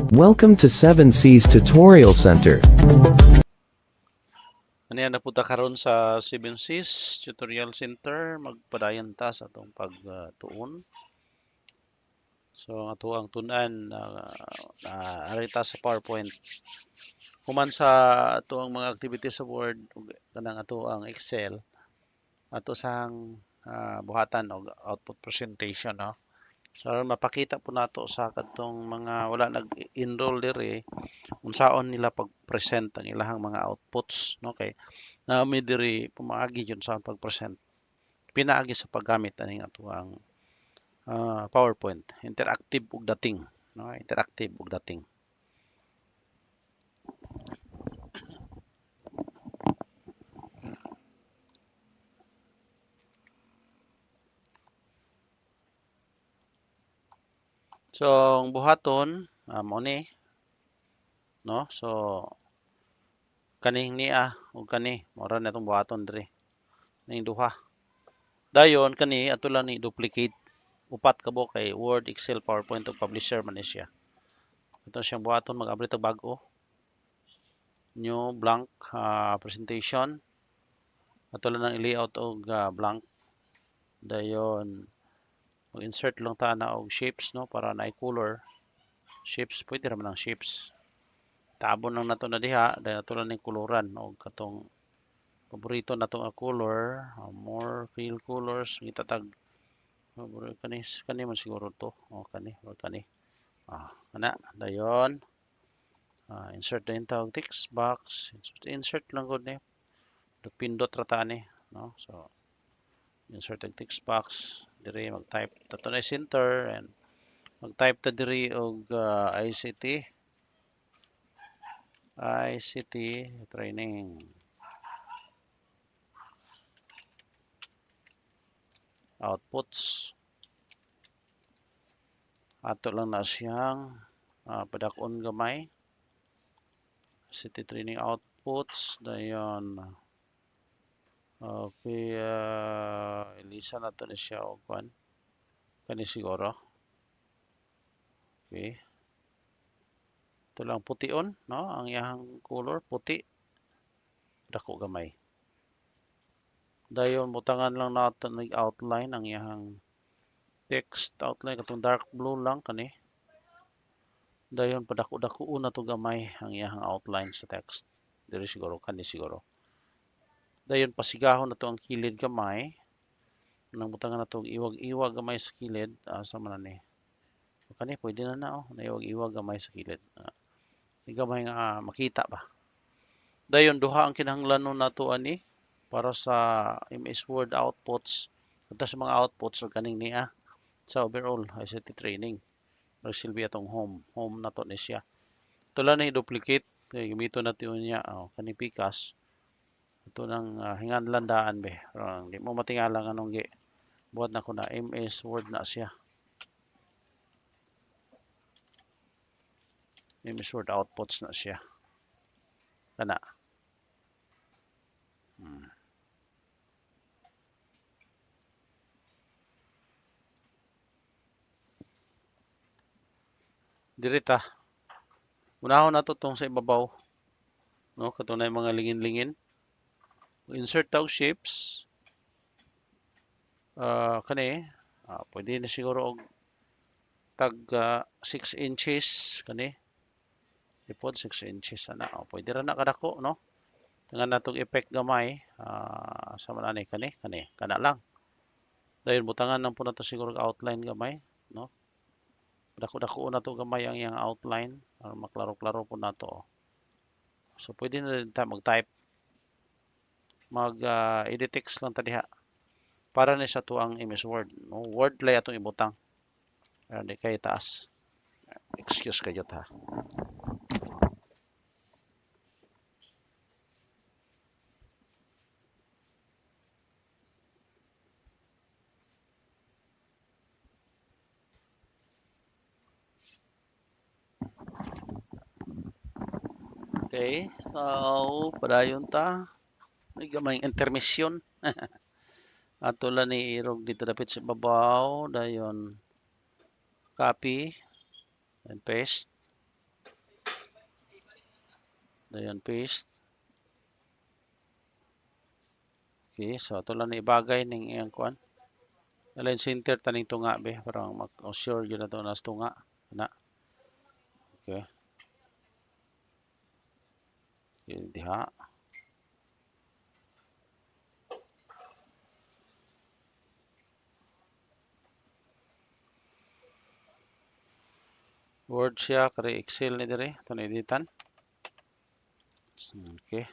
Welcome to 7C's Tutorial Center. Ano yan, napunta karon sa 7Cs Tutorial Center. Magpadayon ta sa atong pagtuon. So, ato ang tunan na arita sa PowerPoint. Human sa ato ang mga activities sa Word, kanang ato ang Excel, ato sang buhatan o output presentation. No? So, mapakita po nato sa katong mga wala nag-enroll diri unsaon nila pag-present ang ilahang mga outputs. No? Kay na may diri pumaagi yun sa pag-present. Pinaagi sa paggamit aning atuang PowerPoint. Interactive ug dating. No? Interactive ug dating. So, ang buhaton, mo ni, no? So, kaning niya ug kani, mora na itong buhaton diri. Ning duha. Dayon, kani, ato lang ni duplicate. Upat ka bo kay Word, Excel, PowerPoint ug Publisher man ni siya. Ito siyang buhaton, mag-abri ito bago. New blank presentation. Ato lang ang i-layout og blank. Dayon, mag-insert lang ta na og shapes, no? Para na color. Shapes, pwede raman ang shapes. Tabon lang nato na diha, dahil nato lang ng koloran o katong paborito nato nga color, more fill colors, gitatag kani man siguro to, o kani or kani. Ana, dayon. Insert din tawag text box, insert lang gud ni. Pindot ra ta ni, no? So insert ang text box, diri mag-type tato na center and mag-type ta diri og ICT training. Outputs. Ato lang na siyang padakon gamay. ICT training outputs. Dayon. Okay. Ilisa na to na siya o kwan. Kani siguro. Okay. Ito lang pution, no? Ang iyang color, puti. Dako gamay. Dayon, butangan lang natin nag-outline ang iyang text outline. Katong dark blue lang, kani. Dayon, padako-dako na to gamay ang iyang outline sa text. Diri siguro, kani siguro. Dayon, pasigahon na to ang kilid gamay. Nang butangan na to iwag-iwag gamay sa kilid. Sa man ni. Kani, pwede na na, oh. Naiwag-iwag gamay sa kilid. Gamay nga makita ba. Dayon duha ang kinahanglanon nato ani para sa MS Word outputs. Ito sa mga outputs or kaning niya sa overall ICT training. Magsilbi atong home nato ni siya. Ito lang ni duplicate kay gamiton nato niya kaning pikas. Ito nang hinganlan daan be. Di mo matingala anong gi buhat na ko na MS Word na siya. MS Word outputs na siya. Kana. Dirita. Unahon nato tong sa ibabaw. No, katunay mga lingin-lingin. Insert tag shapes. Kani, pwede na siguro og tag 6 inches kani. Ipod 6 inches ana. Pwede ra na kadako, no? Tangan natong effect gamay sa manani kani kana lang. Dayon butangan lang po nato siguro outline gamay, no? Dako-dako na to gamay ang iyang outline para maklaro-klaro po nato. So pwede na rin ta mag-type. Edit text lang ta diha. Para ni sa tuang MS Word, no? Word lay atong ibutang. Di kay taas. Excuse kayo ta. Okay, so padayon ta. May gamay intermission. Ato lang ni irog dito dapit sa babaw. Dayon copy and paste. Dayon paste. Okay, so ato lang na ibagay ning iyang kuan. Align center taning tunga be para mag-sure gyud nato nas tunga na. Okay. Okay, diha. Word siya kare Excel ni dire ito na editan. Okay.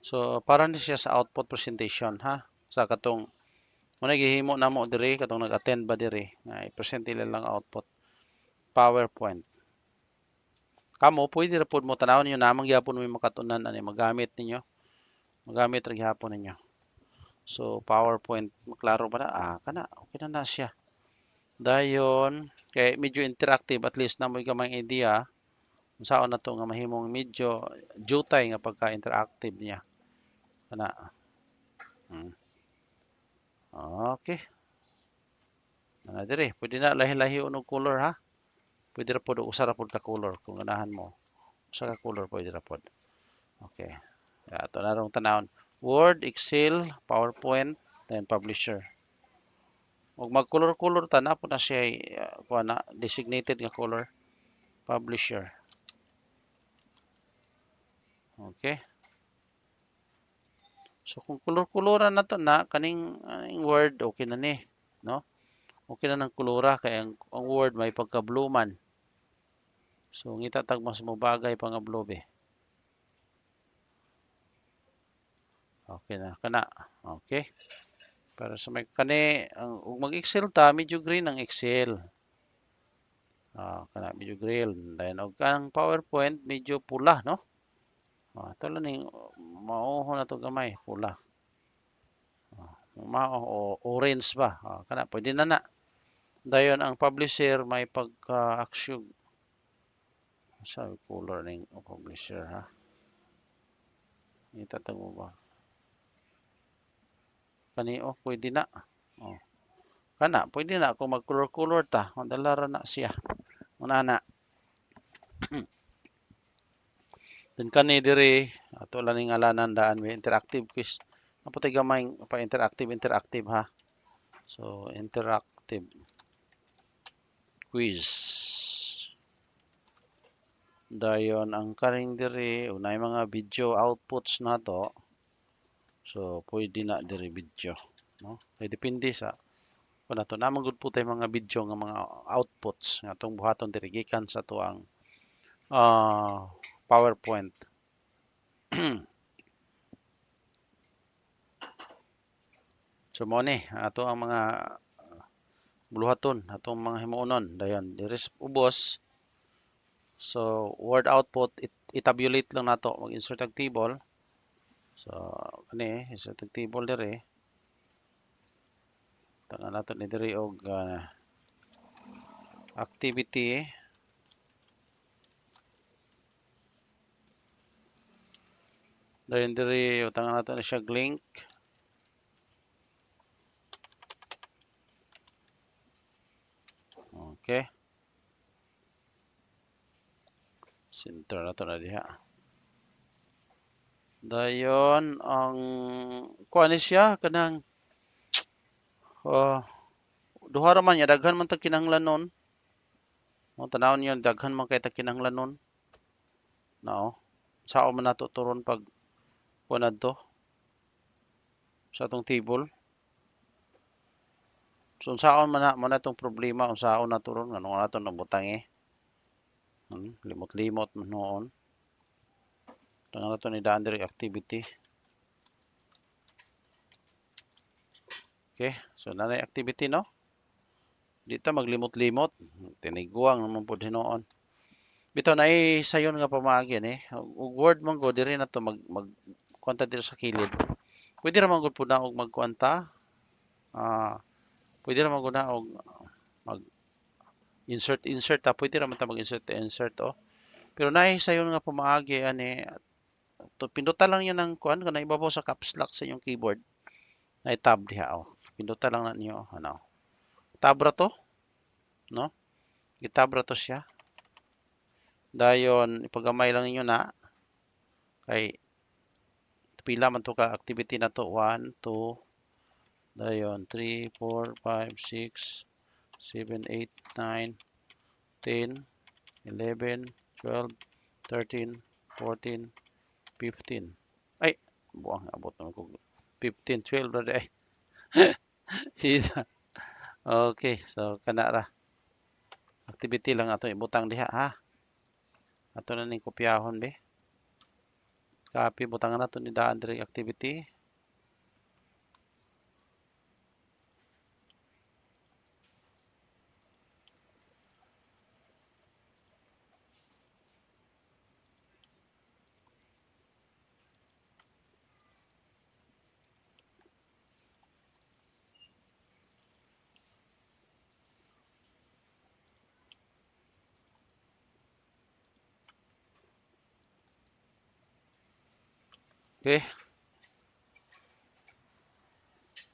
So para ni siya sa output presentation ha. Sa katong muna gihimo namo dire katong nag-attend ba dire nga i-present nila lang output PowerPoint. Kamo pwede ra pud mo tanawon niyo namang gyapon mo makatunan ani magamit ninyo. Magamit ra gyapon ninyo. So PowerPoint maklaro ba na? Kana okay na siya. Dayon kay medyo interactive at least na mo gamay idea unsaon na to nga mahimong medyo jutay nga pagka-interactive niya. Kana. Okay. Na dire, pwede na lahi-lahi unog color ha. Pwede ra pod usa ra pod ka color kung ganahan mo. Usa ka color pwede ra pod. Okay. Ato na rong tanawon. Word, Excel, PowerPoint, then Publisher. Ug mag-color-color ta na po na siya kuha na designated nga color. Publisher. Okay. So kung color-coloran na to na kaning Word okay na ni, no? Okay na ng kolora kay ang Word may pagka-blue man. So ngita tag mas mobagay pa nga blue be. Okay na kana. Okay. Para sa may kani ang mag-Excel ta medyo green ang Excel. Kana medyo green. Then og ang PowerPoint medyo pula no. Ito lang ning mauho na to gamay pula. Orange ba? Kana pwede na na. Dayon ang publisher may pagka-action. Sa color ning publisher ha. Itatag mo ba? Kani pwede na. Kana pwede na kung mag-color-color ta. Mandala ra na siya. Una na. Then kani diri ato lang ning ngalanan daan may interactive quiz. Naputay gamay pa interactive ha. So interactive quiz. Dayon ang karing diri unay mga video outputs nato. So pwede na diri video, no? Kay depende sa kun ato namang gud po tay mga video nga mga outputs nga atong buhaton diri gikan sa tuang PowerPoint. So mo ni ato ang mga buluhaton atong mga himuonon dayon diri ubos. So word output itabulate lang nato mag-insert ang table. So kani insert ang table diri. Tangan nato ni diri og activity. Dayon diri tangan nato na siya link. Okay. Center na to na diha. Dayon ang kuha ni siya kanang duha ra man ya daghan man tag kinahanglanon. Mo tanawon niyo daghan man kay tag kinahanglanon. No. Sao man nato turon pag kuha nadto sa atong table. So unsaon man na tong problema unsaon na turon ngano nato nabutangi. Limot-limot man noon. Tangan nato ni daan diri activity. Okay, so nanay activity no. Dito maglimot-limot. Tiniguang naman po hinoon. Bitaw na sayon nga pamaagi ni. Ug word man go diri na to mag kwanta diri sa kilid. Pwede ra man gud pud na og magkwanta. Pwede ra man gud na og mag insert ta. Pwede ra man ta mag insert Pero naay sayon nga pamaagi ani to pindutan lang niyo ng kuan kana ibabaw sa caps lock sa inyong keyboard. Nay tab diha Pindutan lang na niyo ano. Tab ra to, no? Gitab ra to siya. Dayon ipagamay lang ninyo na Kay pila man to ka activity na to 1 2 dayon 3 4 5 6 7 8 9 10 11 12 13 14 15 ay buang abot naman ko 15 12 ra ay okay so kana ra activity lang ato ibutang diha ha ato na ning kopyahon be copy butangan nato ni daan diri activity. Okay,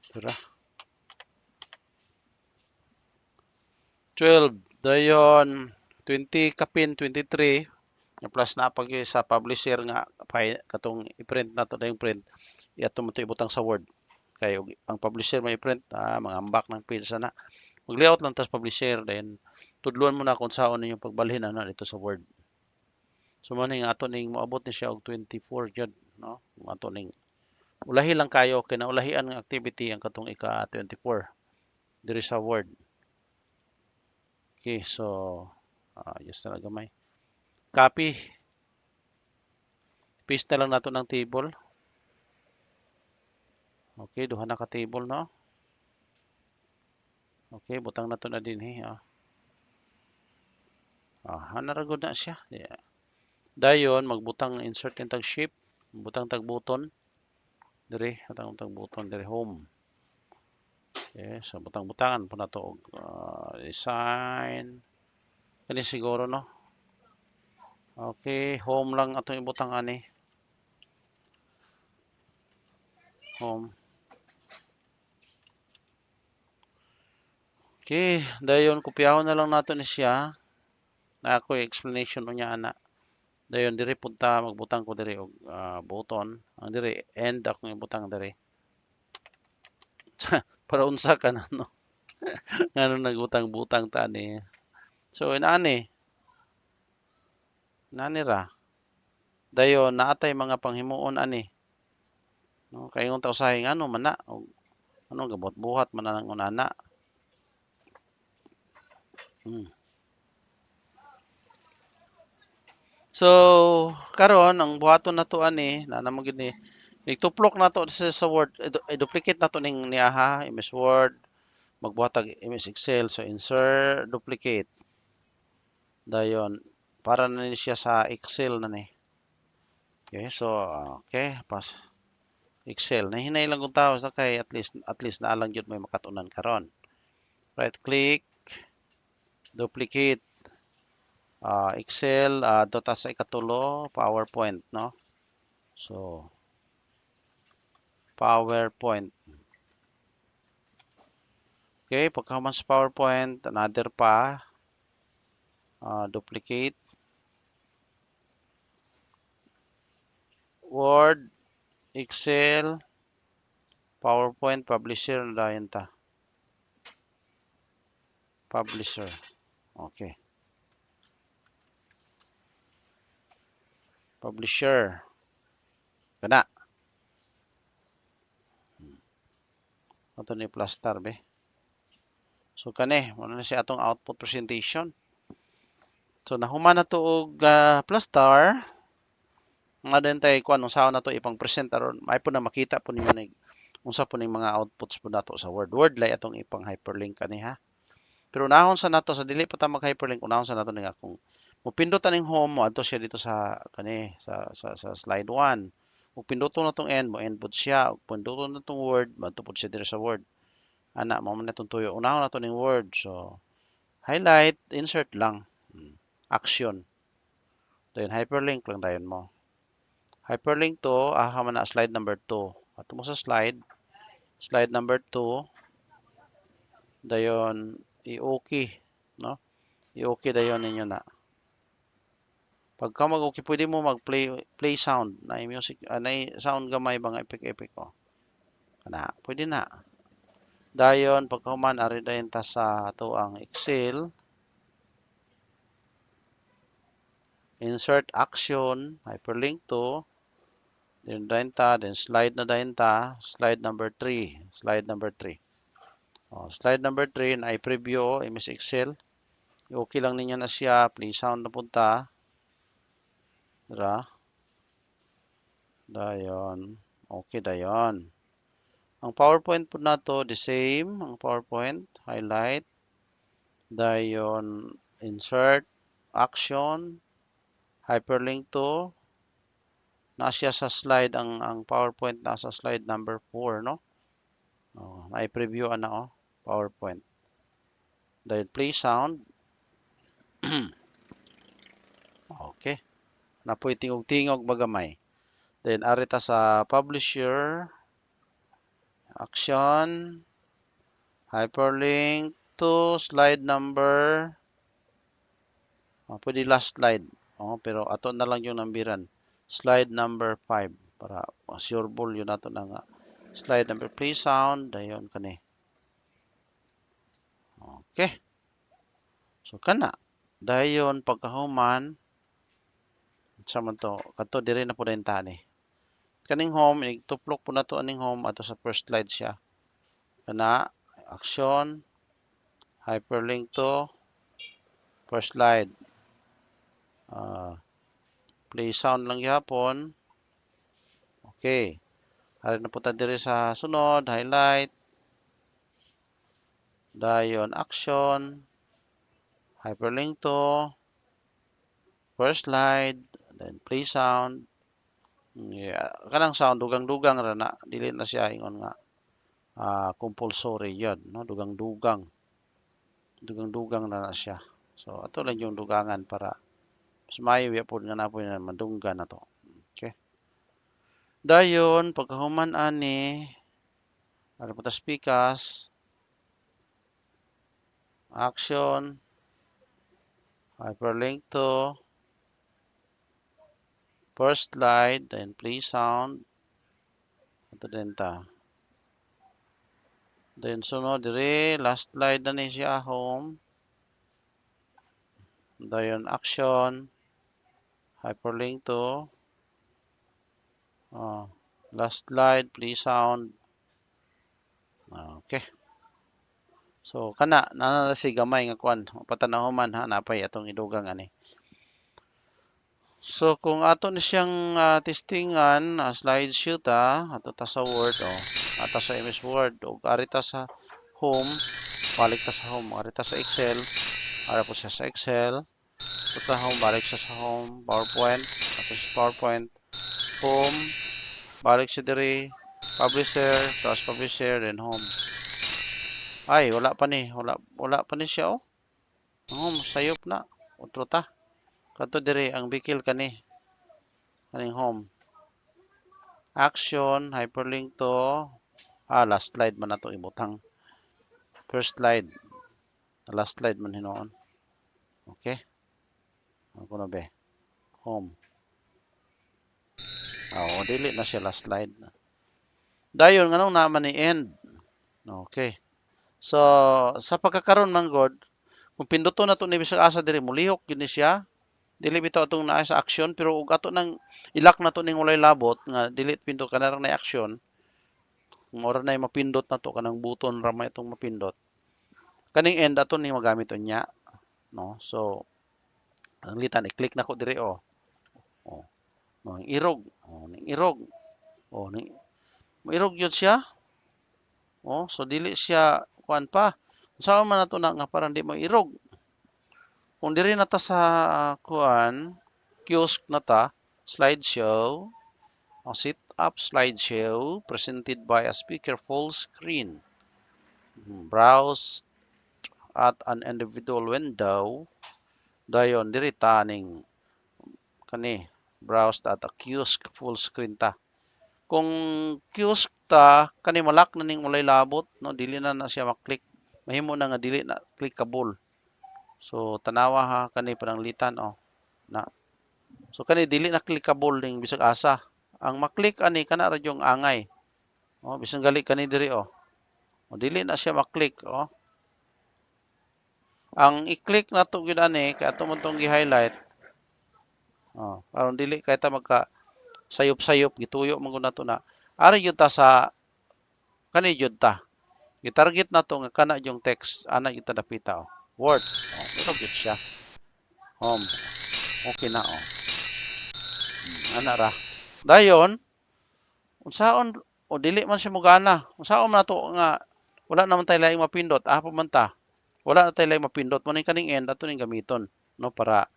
tara. 12 dayon 20 kapin 23 plus na pag sa publisher nga katong i-print nato na yung print iato mo to ibutang sa Word kay ang publisher may print mga ambak ng page na mag-layout lang tas publisher then tudluan mo na kung saan ninyong pagbalhin na dito sa Word. So mo ning ato ning moabot ni siya og 24 jud no ato ning ulahi lang kayo kay naulahian nga activity ang katong ika 24 diri sa Word. Okay, so just na gamay. Copy. Paste na lang nato ng table. Okay, duha na ka table no. Okay, butang nato na din naragod na siya. Yeah. Dayon magbutang insert in tag shape, butang tag button. Dire, butang tag button dire home. Okay, so butang-butangan po na to design. Kani siguro no. Okay, home lang atong ibutang ani. Home. Okay, dayon kopyahon na lang nato ni siya. Na ako explanation unya ana. Dayon diri punta magbutang ko diri og button. Ang diri end akong ibutang diri. Para unsa ka na no. Ngano nagbutang-butang ta ni. So inaani. Nani ra. Dayon naatay mga panghimuon ani. No, kay unta usahay ngano man na og ano gabot buhat man na ng unana. Hmm. So karon ang buhaton nato ani na namo gid ni ituplok nato sa Word i-duplicate nato ning niaha MS Word magbuhat tag MS Excel so insert duplicate dayon para na ni siya sa Excel na ni. Okay, so okay pas Excel na hinay lang kung tao sa kay at least na lang jud may makatunan karon. Right click duplicate Excel dota sa ikatulo PowerPoint no. So PowerPoint. Okay, pagkahuman sa PowerPoint another pa duplicate Word, Excel, PowerPoint, Publisher na dayon ta. Publisher. Okay. Publisher. Kana. Ato ni plaster be. So kani, muna na siya atong output presentation. So nahuman na to og plaster. Nga din tay kuan unsaon na to ipang present aron may po na makita po ninyo ni unsa po ning mga outputs po nato sa Word. Word lay atong ipang hyperlink kani ha. Pero unahon sa nato sa dili pa ta mag hyperlink unahon sa nato ning akong mupindot aning home mo adto siya dito sa kani sa slide 1. Ug pinduton na tong end mo end pod siya ug pinduton na tong Word madto pod siya diri sa Word. Ana mao man natong tuyo. Unahon nato ning Word. So highlight, insert lang. Action. Dayon hyperlink lang dayon mo. Hyperlink to man na slide number 2. Ato mo sa slide number 2 dayon i-okay no i-okay dayon ninyo na Pagka okay, pwede mo play sound na music, na sound gamay bang epic ko. Kana, pwede na. Dayon pagkahuman ari dayon ta sa ato ang Excel, insert action, hyperlink to, then dayon ta, then slide na dayon ta, slide number 3, slide number 3. Oh, slide number 3 na i-preview MS Excel. Okay lang ninyo na siya, play sound na punta. Dira. Dayon. Okay dayon. Ang PowerPoint po na to, the same. Ang PowerPoint, highlight. Dayon, insert, action, hyperlink to. Nasa sa slide, ang PowerPoint nasa slide number 4, no? Oh, na-preview na, oh, PowerPoint. Dahil play sound. Okay. Napoy tingog-tingog bagamay. Then, arita sa publisher, action, hyperlink to slide number, pwede last slide. Pero ato na lang yung nambiran. Slide number 5 para sureball yun nato na nga. Slide number play sound, dayon kani. Okay. So kana. Dayon pagkahuman sa man to, kadto diri na po dayon tani. Kaning home, tuplok po na to aning home ato sa first slide siya. Kana, action, hyperlink to, first slide. Play sound lang yapon. Okay. Hari na punta diri sa sunod, highlight. Dayon action. Hyperlink to. First slide. Then play sound. Yeah. Kanang sound, dugang-dugang ra na. Dili na siya ingon nga compulsory yun. No? Dugang-dugang. Dugang-dugang na siya. So, ato lang yung dugangan para mas mayo yapon nga na po na madunggan na to. Okay. Dayon, pagkahuman ani, ano po ta speakers, action, hyperlink to, first slide, then play sound, ito din ta. Then sunod dire, last slide na ni siya, home, dayon action, hyperlink to, last slide, play sound, okay. So, kana, na si gamay nga kwan, patanahuman ha, napay atong idugang ani. So, kung ato ni siyang testingan, slideshow ta, ato ta sa Word, ato sa MS Word, o ari ta sa home, balik ta sa home, ari ta sa Excel, ari po siya sa Excel, ato ta home, balik siya sa home, PowerPoint, ato sa PowerPoint, home, balik siya diri, publisher, tapos publisher, then home. Ay, wala pa ni, wala pa ni siya, oh. Home, sayop na, utro ta. Kato diri, ang bikil kani, kaning home. Action, hyperlink to, last slide man na to ibutang. First slide, last slide man hinoon. Okay? Ako na be. Home. Dili na siya last slide. Dayon, nganong naman ni end. Okay. So, sa pagkakaroon man god, kung pinduto na to ni bisag asa diri, mulihok yun siya. Dili bitaw atong naa sa action, pero ug ato nang ilak na to ning walay labot, nga dili pindot ka na lang na action, mora na mapindot na to, kanang button ra may itong mapindot. Kaning end ato ni magamit unya, no? So, ang litan i-click na ko diri oh. Ning irog, ning irog. Ning irog yun siya. So dili siya kuan pa. Unsa man nato na nga parang di mo irog. Kung diri na ta sa kuan, kiosk na ta, slideshow, sit up slideshow presented by a speaker full screen. Browse at an individual window. Dayon diri ta ning kani browse at a kiosk full screen ta. Kung kiosk ta kani malak na ning ulay labot, no, dili na siya maklik. Mahimo na nga dili na clickable. So tanawa ha kani pananglitan na So kani dili na clickable ning bisag asa. Ang maklik ani kana ra yung angay. Oh, bisan gali kani diri oh. O dili na siya maklik oh. Ang i-click nato gyud ani kay ato mo tong gi-highlight. Oh, aron dili kay ta magka sayop-sayop gituyo man gud nato na. Ari gyud ta sa kani gyud ta. Gi-target nato nga kana yung text ana gyud ta dapita oh. Word. Oh, ito gyud siya. Home. Okay na oh. Ana ra. Dayon, unsaon o dili man siya mogana. Unsaon man nato nga wala naman tayo laing mapindot. Apo man ta. Wala na tayo laing mapindot. Mo ning kaning end ato ning gamiton no para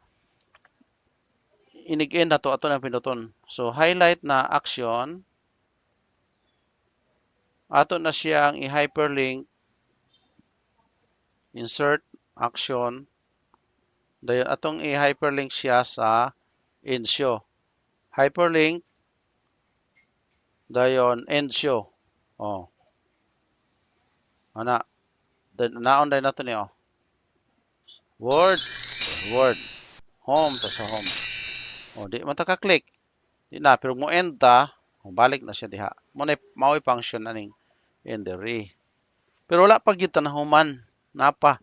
inig-end nato ato nang pinduton. So highlight na action ato na siyang i-hyperlink insert action dayon atong i-hyperlink siya sa end show. Hyperlink dayon end show. Oh. Ana naon day nato ni oh. Word, word. Home to sa home. Oh, di man ta ka-click. Di na pero mo end ta, balik na siya diha. Mo na mao'y function aning end diri. Pero wala pa gyud ta nahuman. Napa.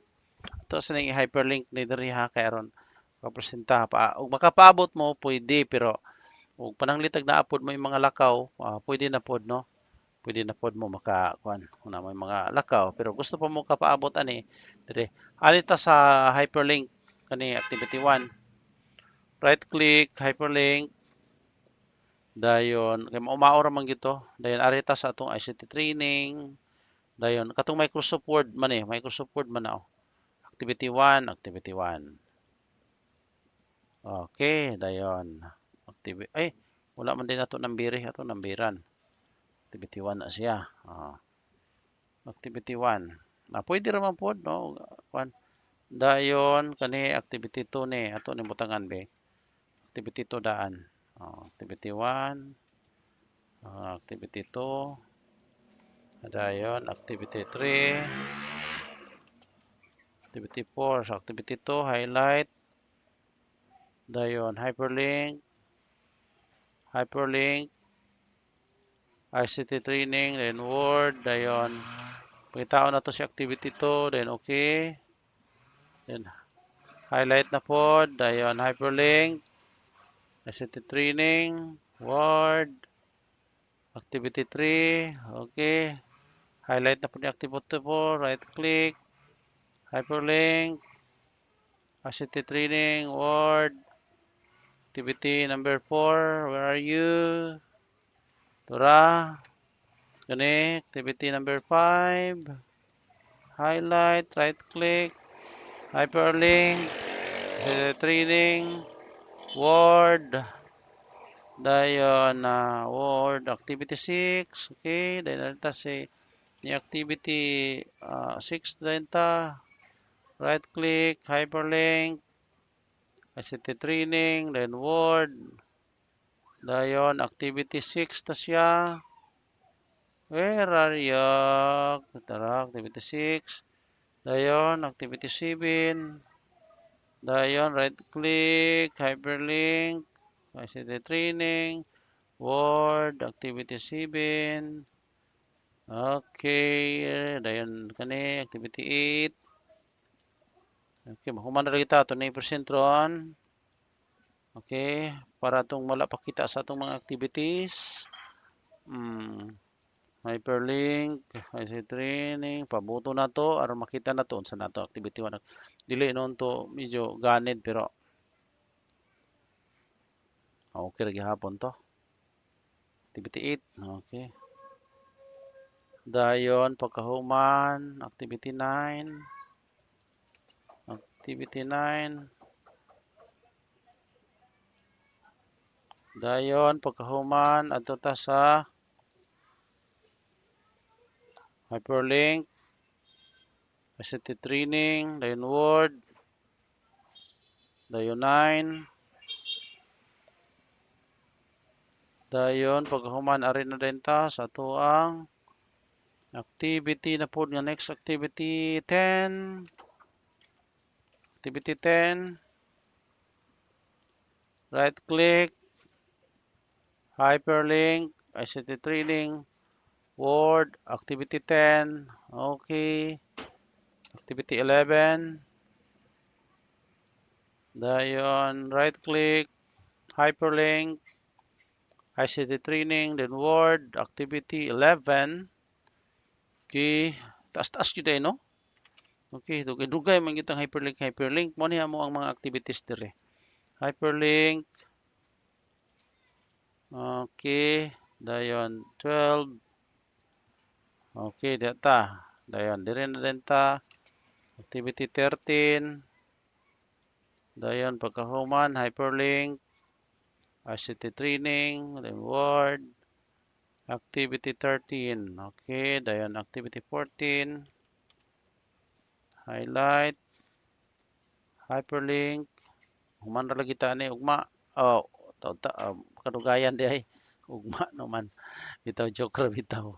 Ito sa ning hyperlink ni diri ha kay aron papresenta pa. Ug makapaabot mo pwede pero ug pananglitag na apod mo yung mga lakaw, pwede na pod no. Pwede na pod mo maka kuan na may mga lakaw pero gusto pa mo kapaabot ani dire. Ani ta sa hyperlink kani activity 1. Right click hyperlink dayon kay maura man gyud to. Dayon ari ta sa atong ICT training. Dayon katong Microsoft Word man Microsoft Word man na oh. Activity 1, activity 1. Okay, dayon. Ay, wala man din nato nambiri ato nambiran. Activity 1 na siya. Activity 1. Na pwede ra man pod no. Dayon kani activity 2 ni ato ni butangan be. Activity 2 daan. Activity 1. Activity 2. Dayon activity 3. Activity 4. So activity 2 highlight. Dayon hyperlink. Hyperlink. ICT training, then Word, dayon. Pagkitao na to si activity 2, then okay. Then highlight na po, dayon hyperlink. ICT training, Word, activity 3, okay. Highlight na po ni activity 4, right click. Hyperlink. ICT training, Word. Activity number 4, where are you? Tura. Gani, activity number 5. Highlight, right click, hyperlink, training, Word, dayon Word, activity 6, okay, dayon ta si ni activity 6 dayon ta, right click, hyperlink, ICT training, then Word, dayon activity 6 ta siya, where are you? Tara, activity 6. Dayon, activity 7. Dayon, right click, hyperlink, ICT training, Word, activity 7. Okay, dayon kani, activity 8. Okay, mahuman na kita ito na i-present ron. Okay, para itong wala pakita sa itong mga activities. Hyperlink, ICT training, pabuto na to, aron makita na to, unsa na to, activity 1. Dili noon to, medyo ganid, pero okay, lagi hapon to. Activity 8, okay. Dayon, pagkahuman, activity 9. Activity 9. Dayon, pagkahuman, adto ta sa hyperlink, ICT training, dayon Word, dayon 9. Dayon, pagkahuman, ari na din ta sa tuang activity na po nga next activity 10. Activity 10. right click, hyperlink, ICT training, Word, activity 10, okay, activity 11, dayon, right click, hyperlink, ICT training, then Word, activity 11, okay, taas-taas yun eh, no? Okay, dugay-dugay man kitang hyperlink. Mo niya mo ang mga activities dire. Hyperlink, okay, dayon 12, okay, data. Dayon, dire na din ta, activity 13, dayon pagkahuman, hyperlink, ICT training, then Word, activity 13, okay, dayon activity 14, highlight, hyperlink, human ra lagi ta ni ugma. Oh, kadugayan di ay ugma naman. Bitaw joke ra bitaw.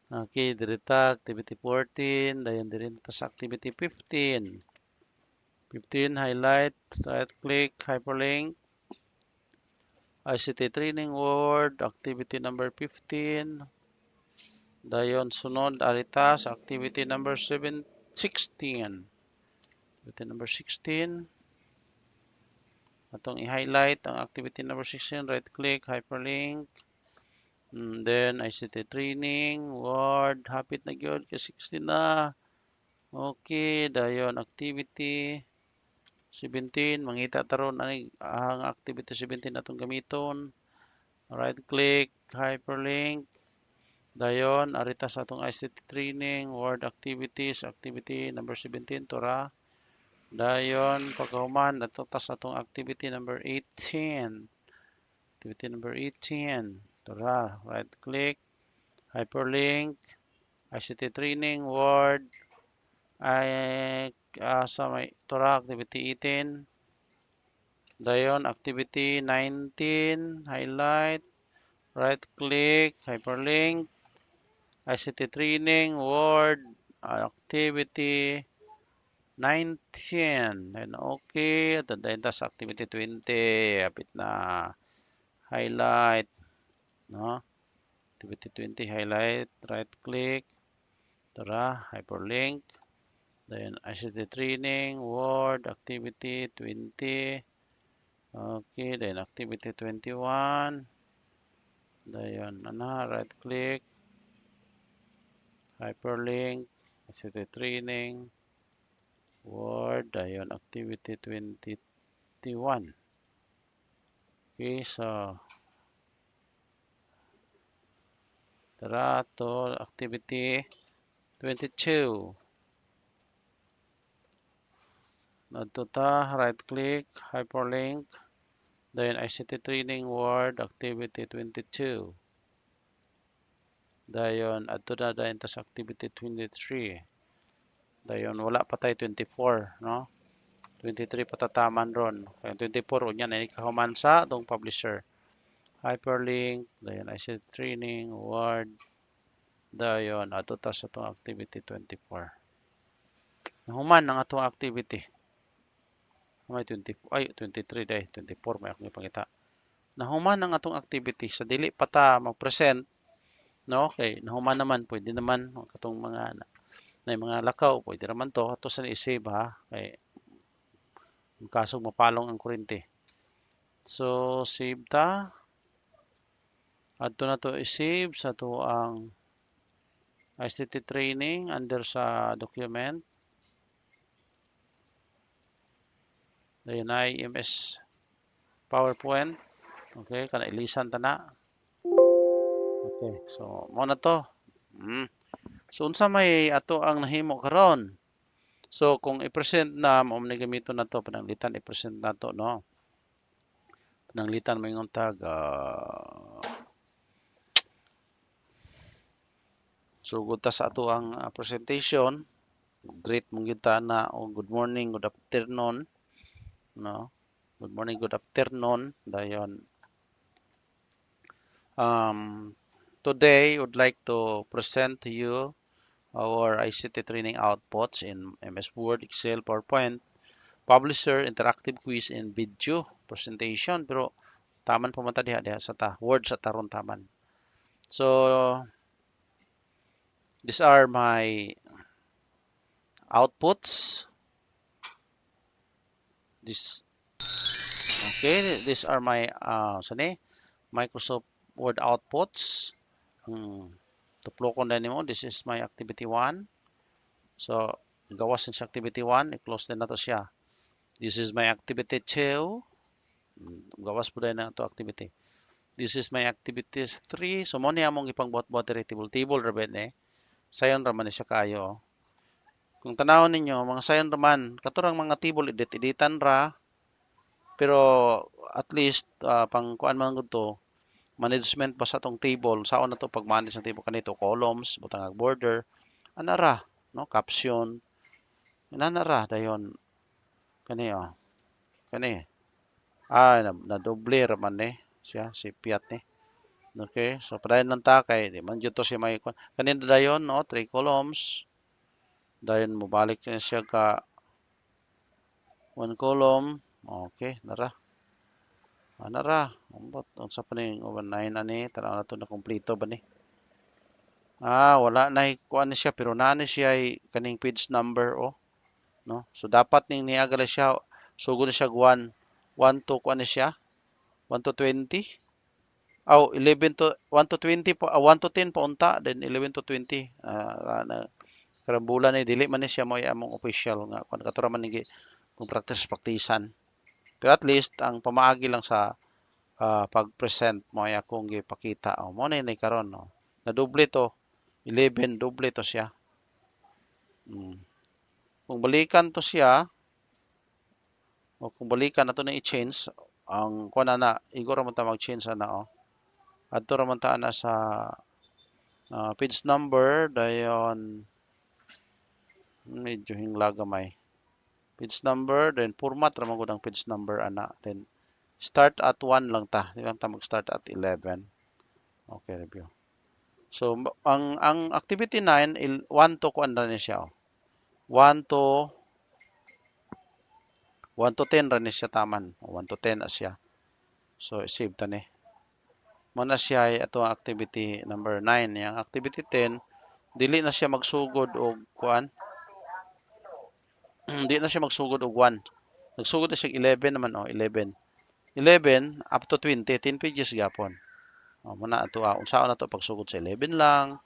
Okay, dirita activity 14, dayon diri ta sa activity 15. 15 highlight, right click, hyperlink, ICT training word, activity number 15. Dayon sunod arita sa activity number 16. Activity number 16. Atong i-highlight ang activity number 16, right click, hyperlink. Then ICT training, word, hapit na gyud kay 16 na. Okay, dayon activity 17, mangita taron ani ang activity 17 atong gamiton. Right click, hyperlink. Dayon arita sa atong ICT training, word activities, activity number 17 tora. Dayon pagkahuman ato ta sa atong activity number 18. Activity number 18. Tora, right click, hyperlink, ICT training, word, ay sa may tora activity 18. Dayon activity 19, highlight, right click, hyperlink, ICT training, word, activity 19. And okay, at then tas activity 20, apit na highlight, no? Activity 20 highlight, right click, tara, hyperlink, then ICT training, word, activity 20, okay, then activity 21, dayon, right click, hyperlink, ICT training, word, dayon, activity 21. Okay, so, tara, to activity 22. Nadto ta, right click, hyperlink, then ICT training word activity 22. Dayon adto na dayon ta sa activity 23. Dayon wala pa tay 24, no? 23 patataman ron. Kaya 24 unya na ikahuman sa tong publisher. Hyperlink, dayon ICT training word. Dayon adto ta sa tong activity 24. Nahuman ang atong activity. May 24, ay 23 day, 24 may akong ipangita. Nahuman ang atong activity sa dili pa ta mag-present, no? Okay, nahuman naman pwede naman katong mga na mga lakaw pwede naman to ato sa i-save ha kay kaso mapalong ang kuryente. So save ta. Adto na to i-save sa to ang ICT training under sa document. Dayon ay MS PowerPoint. Okay, kana ilisan ta na. Okay, so mo na to. So unsa may ato ang nahimo karon? So kung i-present na mo ni gamiton nato pananglitan i-present nato no. Pananglitan mo yung tag sugod ta sa ato ang presentation. Great mong kita na good morning, good afternoon, no? Good morning, good afternoon. Dayon today would like to present to you our ICT training outputs in MS Word, Excel, PowerPoint. publisher, interactive quiz, and video presentation. Pero taman pumunta diha sa ta. Word sa taron taman. So, these are my outputs. This okay, these are my sani Microsoft Word outputs. Tuplokon na nimo. This is my activity 1. So, gawas sa activity 1, i-close din na to siya. This is my activity 2. Gawas po din na to activity. This is my activity 3. So, mo niya among ipangbuhat-buhat diri table raben Sayon raman ni siya kayo. Kung tanawon ninyo, mga sayon raman, katurang mga table edit-editan ra, pero at least pang kuan man gud to, management pa sa tong table. Saon na to pag manage ng table kanito, columns, butang border, anara, no, caption, inanara dayon kani kani. Na doble raman siya si Piat ni. Okay, so padayon lang ta kay di man jud to siya may kanin dayon no, 3 columns. Dayon mo balik na siya ka 1 column. Okay, nara. Nara. Umbot unsa pa ning 9 ani, tanaw na to na kompleto ba ni? Wala na kuan ni siya pero naa ni siya kaning page number no. So dapat ning niagala siya sugod na siya 1 to kuan ni siya 1 to 20. 11 to 1 to 20 po 1 to 10 pa unta then 11 to 20 karambulan ni dili man ni siya mo among official nga kun katura man ni kung praktisan. Pero at least ang pamaagi lang sa pag-present mo ay akong gipakita. Mo na ni karon no. Na doble to 11 doble to siya. Kung balikan to siya o kung balikan nato na i-change ang kuan na igor man ta mag-change ana adto ra man ta ana sa page number dayon medyo hingla gamay. Page number then format ra man gud ang page number ana then start at 1 lang ta. Di lang ta mag-start at 11. Okay, review. So ang activity 9 1 to kuan ra ni siya 1 to 10 ra ni siya taman. 1 to 10 siya. So save ta ni. Muna siya ay ato ang activity number 9. Yang activity 10 dili na siya magsugod og kuan. Di na siya magsugod og 1. Nagsugod na siya 11 naman 11. 11 up to 20, 10 pages gyapon. Muna ato unsaon na to pagsugod sa 11 lang.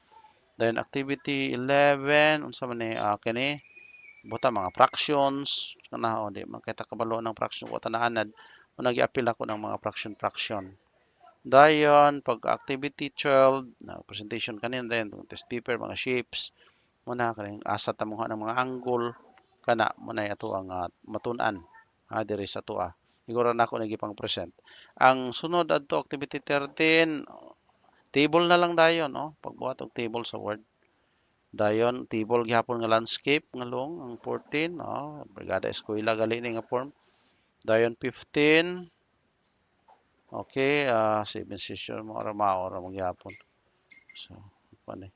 Then activity 11 unsa man ni kani buta mga fractions kana di man kita kabalo ng fraction ko tanaanad mo nagi-appeal ako ng mga fraction. Dayon pag activity 12 na presentation kanin din test paper mga shapes muna kaning asa ta mo ng mga angle kana mo na ato ang matun-an diri sa tuwa. Siguro na ako nagipang present. Ang sunod adto activity 13 table na lang dayon pagbuhat og table sa Word. Dayon table gihapon nga landscape nga long ang 14 brigada eskwela gali ni nga form. Dayon 15 okay 7 session mo ra magyapon. So pani.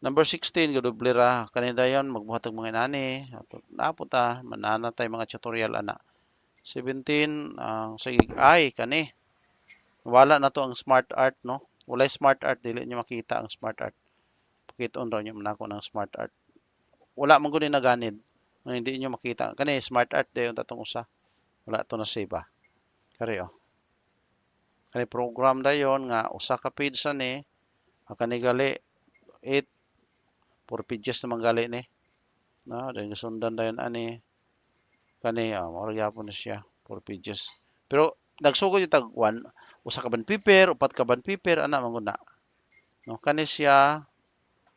Number 16 gadoble ra kani dayon magbuhat og mga inani. Napot manana tay mga tutorial ana. 17 sige ay kani wala na to ang smart art no. Walay smart art dili niyo makita ang smart art. Pakita raw niyo man ako ng smart art. Wala man gud na ganid. Hindi niyo makita. Kani smart art dayon tatong usa. Wala to na save Kari Kani program dayon nga usa ka page sa ni. Kani gali 8 4 pages naman gali ni. No, dayon sundan dayon ani. Kani mao gyapon na siya 4 pages. Pero nagsugod yung tag 1 usa ka band paper, upat ka band paper ana man gud na. No, kani siya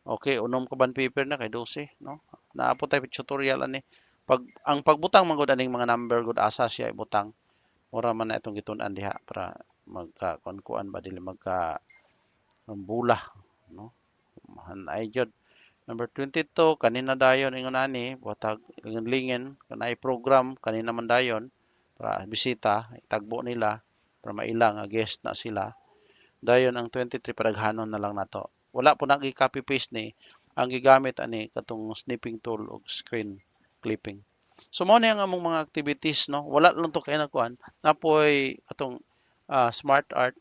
okay, unom ka band paper na kay 12, no? Naapot tay tutorial ani. Ang pagbutang man gud aning mga number gud asa siya ibutang. Ora man na itong gitun-an diha para magka kuan ba dili magka bula, no? Ay jud. Number 22 kanina dayon ingon ani buhatag lingin kanay program kanina man dayon para bisita itagbo nila para maila nga guest na sila. Dayon ang 23 padaghanon na lang nato. Wala po nang i-copy paste ni ang gigamit ani katong snipping tool o screen clipping. So mao ni ang among mga activities, no. Wala lang to kay nakuan. Napoy atong smart art.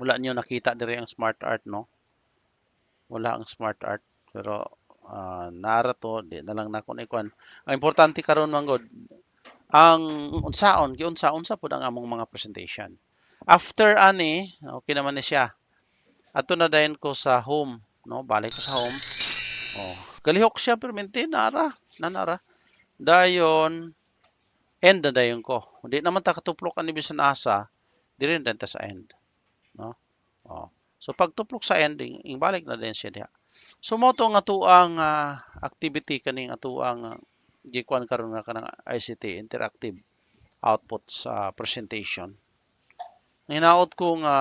Wala niyo nakita diri ang smart art, no. Wala ang smart art pero nara to di na lang nako na ikuan. Ang importante karon manggod ang unsa pud ang among mga presentation. After ani, okay naman ni siya. Ato na dayon ko sa home, no? Balik ko sa home. Oh, galihok siya permente nanara. Dayon end na dayon ko. Hindi naman ta katuplok ani bisan asa, diri na ta sa end, no? Oh. So pagtuplok sa ending, balik na din siya diha. So mo to nga tuang activity kaning atuang gikuan karon nga kanang ICT interactive output sa presentation. Hinaot ko nga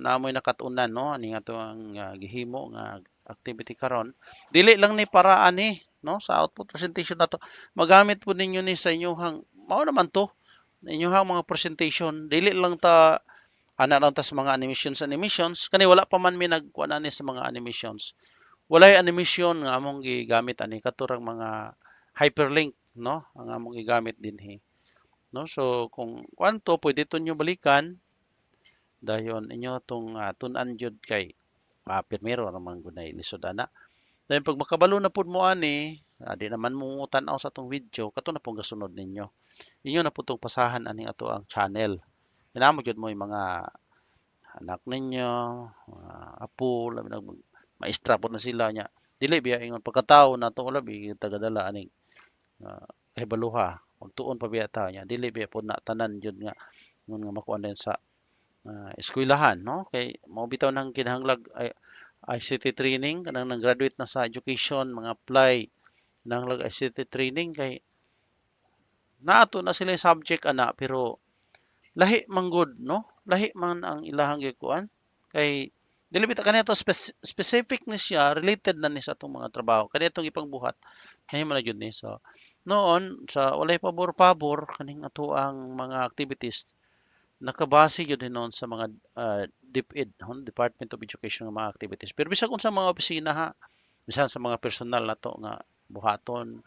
naamoy nakatunan, no, ani nga tuang gihimo nga activity karon. Dili lang ni para ani, no, sa output presentation nato. Magamit po ninyo ni sa inyong mao naman to inyong mga presentation. Dili lang ta ana lang ta sa mga animations kani wala pa man mi nagkuan ani sa mga animations. Walay animation nga among gigamit ani katurang mga hyperlink, no, ang among gigamit dinhi, no. So kung kwanto pwede to nyo balikan dayon inyo tong tun-an jud kay pirmero naman gunay lisod ana. Dayon pag makabalo na pud mo ani, di naman mo tan-aw sa atong video kato na pong gasunod ninyo. Inyo na pud tong pasahan ani ato ang channel. Hinamo jud mo yung mga anak ninyo, apo, labi na maestra po na sila niya. Dili biya ingon pagkatao na to labi tagadala aning kahibaluha. Magtuon pa biya ta niya. Dili biya po na tanan jud nga ngon nga makuan din sa eskwelahan, no? Kay mao bitaw nang kinahanglag ay ICT training kanang nang graduate na sa education, mga apply nang ICT training kay naato na sila subject ana pero lahi manggod, no? Lahi man ang ilahang gikuan kay dili bitaw kanito specific ni siya related na ni sa atong mga trabaho kanitong ipangbuhat kay man gyud ni so noon sa walay pabor-pabor kaning ato ang mga activities nakabase yun din noon sa mga DepEd, Department of Education ng mga activities. Pero bisag kung sa mga opisina ha, bisan sa mga personal na to nga buhaton,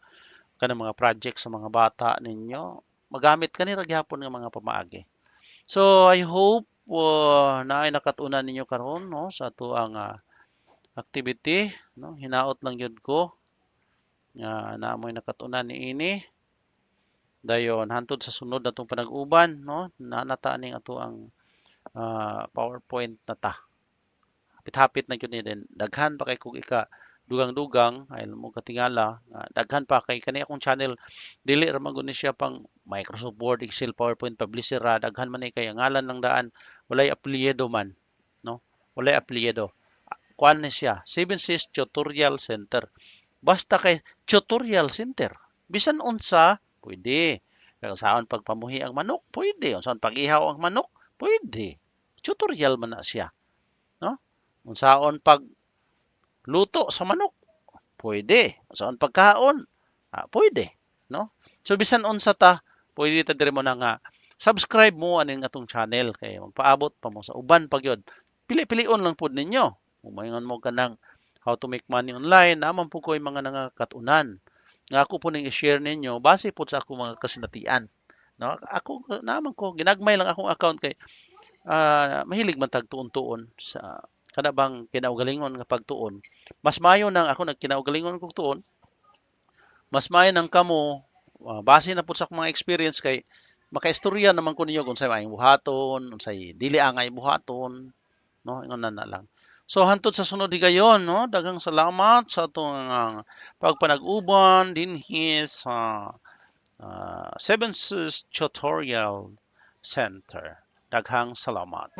kanang mga project sa mga bata ninyo, magamit kanira gyapon nga mga pamaagi. So I hope na ay nakatunan ninyo karon, no, sa ato ang activity, no. Hinaot lang yun ko nga naamoy nakatunan ni ini. Dayon hantod sa sunod natong panag-uban, no, nanata ning ato ang PowerPoint na ta. Hapit-hapit na gyud ni din. Daghan pa kay kung dugang-dugang ay mo katingala, daghan pa kay kani akong channel dili ra man ni siya pang Microsoft Word, Excel, PowerPoint publisher ra, daghan man ni kay ang ngalan ng daan walay apelyido man, no. Walay apelyido. Kuan ni siya, 7 Seas Tutorial Center. Basta kay tutorial center. Bisan unsa pwede. Kung saan pagpamuhi ang manok, pwede. Kung saan pag-ihaw ang manok, pwede. Tutorial man na siya. No? Kung saan pagluto sa manok, pwede. Kung saan pagkaon, pwede. No? So, bisan unsa ta, pwede ta dire mo na nga, subscribe mo aning atong channel kay magpaabot pa mo sa uban pag yun. Pili-pilion lang pud ninyo. Umayngon mo kanang how to make money online, naman po ko yung mga nangakatunan. Nga ako po ning i-share ninyo base po sa ako mga kasinatian, no. Ako naman ko ginagmay lang akong account kay mahilig man tag tuon-tuon sa kada bang kinaugalingon nga pagtuon. Mas mayo nang ako nagkinaugalingon kog tuon. Mas mayo nang kamo base na po sa akong mga experience kay makaistorya naman ko ninyo kung unsay maayong buhaton, unsay dili angay buhaton, no, ingon na lang. So hantod sa sunod higayon, no, daghang salamat sa atong pagpanag-uban dinhi sa Seven Seas Tutorial Center. Daghang salamat.